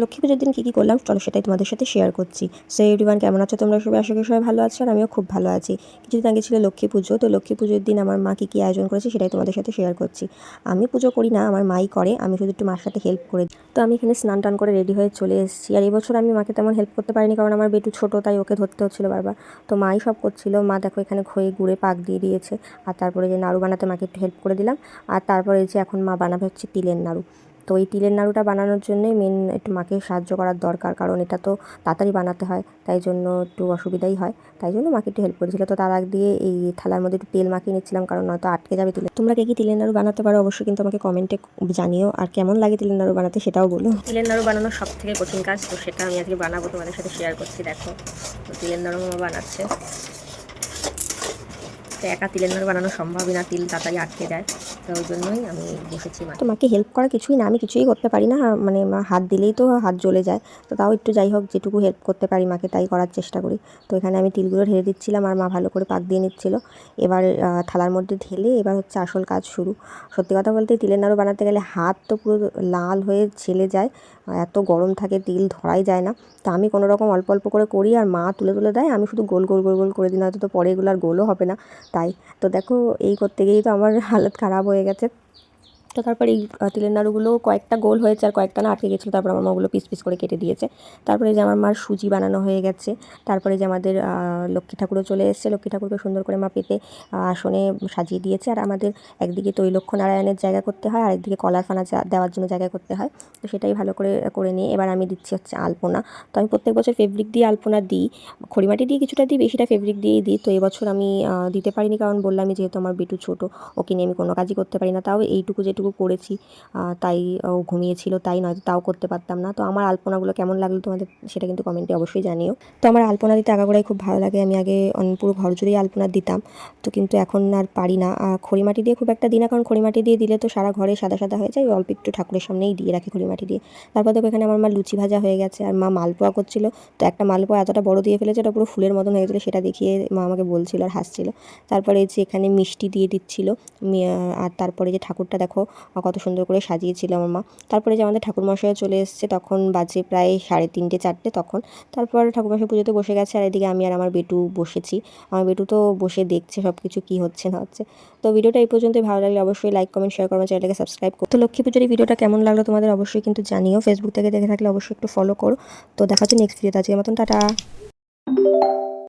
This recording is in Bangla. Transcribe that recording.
লক্ষ্মী পুজোর দিন কী কী করলাম চলো সেটাই তোমাদের সাথে শেয়ার করছি। সো এভরিওয়ান, কেমন আছো তোমরা সবাই? আশা করি সবাই ভালো আছো আর আমিও খুব ভালো আছি। কিছুদিন আগে ছিল লক্ষ্মী পুজো, তো লক্ষ্মী পুজোর দিন আমার মা কী আয়োজন করেছে সেটাই তোমাদের সাথে শেয়ার করছি। আমি পুজো করি না, আমার মাই করে, আমি শুধু একটু মার সাথে হেল্প করে। তো আমি এখানে স্নান টান করে রেডি হয়ে চলে এসেছি। আর এবছর আমি মাকে তেমন হেল্প করতে পারিনি, কারণ আমার বেটু ছোটো, তাই ওকে ধরতে হচ্ছিলো বারবার। তো মাই সব করছিল। মা দেখো এখানে খয়ে গুড়ে পাক দিয়ে দিয়েছে। আর তারপরে যে নাড়ু বানাতে মাকে একটু হেল্প করে দিলাম। আর তারপরে যে এখন মা বানাবে হচ্ছে তিলের নাড়ু। তো এই তিলের নাড়ুটা বানানোর জন্যই মেন একটু মাকে সাহায্য করার দরকার, কারণ এটা তো তাড়াতাড়ি বানাতে হয়, তাই জন্য একটু অসুবিধাই হয়। তাই জন্য মাকে একটু হেল্প করেছিল। তো তার আগ দিয়ে এই থালার মধ্যে একটু তেল মাখিয়ে নিচ্ছিলাম, কারণ নয়তো আটকে যাবে তিলে। তোমরা কে কি তিলের নাড়ু বানাতে পারো অবশ্যই কিন্তু আমাকে কমেন্টে জানিও, আর কেমন লাগে তিলের নাড়ু বানাতে সেটাও বলো। তিলের নাড়ু বানানোর সব থেকে কঠিন কাজ, তো সেটা আমি আজকে বানাবো, তোমাদের সাথে শেয়ার করছি। দেখো, তো তিলের নাড়ু মামা বানাচ্ছে। তো একা তিলের নাড়ু বানানো সম্ভবই না, তিল তাড়াতাড়ি আটকে যায়। তো ওই জন্যই আমি বসেছি। তো মাকে হেল্প করা কিছুই না, আমি কিছুই করতে পারি না, মানে মা হাত দিলেই তো হাত জ্বলে যায়। তো তাও একটু যাই হোক, যেটুকু হেল্প করতে পারি মাকে তাই করার চেষ্টা করি। তো এখানে আমি তিলগুলো ঢেলে দিচ্ছিলাম আর মা ভালো করে পাক দিয়ে নিচ্ছিল। এবার থালার মধ্যে ঢেলে এবার হচ্ছে আসল কাজ শুরু। সত্যি কথা বলতে তিলের নাড়ু বানাতে গেলে হাত তো পুরো লাল হয়ে ছেলে যায়, এত গরম থাকে, তিল ধরাই যায় না। তো আমি কোনো রকম অল্প অল্প করে করি আর মা তুলে তুলে দেয়, আমি শুধু গোল গোল গোল গোল করে দিই, নয়তো তো পরে এগুলো আর গোলও হবে না। তাই তো দেখো, এই করতে গিয়েই তো আমার হালত খারাপ হয়ে গেছে। তো তারপর এই তিলের নাড়ুগুলো কয়েকটা গোল হয়েছে আর কয়েকটা না আটকে গেছিলো, তারপর আমার মা ওগুলো পিস পিস করে কেটে দিয়েছে। তারপরে যে আমার মার সুজি বানানো হয়ে গেছে। তারপরে যে আমাদের লক্ষ্মী ঠাকুরও চলে এসেছে, লক্ষ্মী ঠাকুরকে সুন্দর করে মা পেতে আসনে সাজিয়ে দিয়েছে। আর আমাদের একদিকে তৈলক্ষ নারায়ণের জায়গা করতে হয়, আর একদিকে কলার ফানা দেওয়ার জন্য জায়গা করতে হয়। তো সেটাই ভালো করে করে নিয়ে এবার আমি দিচ্ছি হচ্ছে আলপনা। তো আমি প্রত্যেক বছর ফেব্রিক দিয়ে আলপনা দিই, খড়িমাটি দিয়ে কিছুটা দিই, বেশিটা ফেব্রিক দিয়েই দিই। তো এবছর আমি দিতে পারিনি, কারণ বললামই যেহেতু আমার বেটু ছোটো, ওকে নিয়ে আমি কোনো কাজই করতে পারি না। তাও এইটুকু যেটুকু করেছি, তাই ও ঘুমিয়েছিল তাই, নয়তো তাও করতে পারতাম না। তো আমার আলপনাগুলো কেমন লাগলো তোমাদের সেটা কিন্তু কমেন্টে অবশ্যই জানিও। তো আমার আলপনা দিতে আগাগোড়াই খুব ভালো লাগে, আমি আগে পুরো ঘর জুড়েই আলপনা দিতাম। তো কিন্তু এখন আর পারি না। খড়িমাটি দিয়ে খুব একটা দিই না, কারণ খড়িমাটি দিয়ে দিলে তো সারা ঘরে সাদা সাদা হয়ে যায়, অল্প একটু ঠাকুরের সামনেই দিয়ে রাখি খড়িমাটি দিয়ে। তারপর দেখো এখানে আমার মা লুচি ভাজা হয়ে গেছে আর মা মালপোয়া করছিল। তো একটা মালপোয়া এতটা বড় দিয়ে ফেলেছে, এটা পুরো ফুলের মতন হয়ে গেছিলো, সেটা দেখিয়ে মা আমাকে বলছিল আর হাসছিল। তারপরে যে এখানে মিষ্টি দিয়ে দিচ্ছিল। আর তারপরে যে ঠাকুরটা দেখো কত সুন্দর করে সাজিয়েছিল আমার মা। তারপরে যে আমাদের ঠাকুরমশাইও চলে এসেছে, তখন বাজে প্রায় 3:30 4টে তখন। তারপর ঠাকুরমশাই পুজোতে বসে গেছে, আর এদিকে আমি আর আমার বেটু বসেছি। আমার বেটু তো বসে দেখছে সব কিছু কী হচ্ছে না হচ্ছে। তো ভিডিওটা এই পর্যন্তই, ভালো লাগলে অবশ্যই লাইক কমেন্ট শেয়ার করো, চ্যানেলটাকে সাবস্ক্রাইব করো। তো লক্ষ্মী পুজোর এই ভিডিওটা কেমন লাগলো তোমাদের অবশ্যই কিন্তু জানিও, ফেসবুক থেকে দেখে থাকলে অবশ্যই একটু ফলো করো। তো দেখা হচ্ছে নেক্সট ভিডিওতে, আজকের মতন টাটা।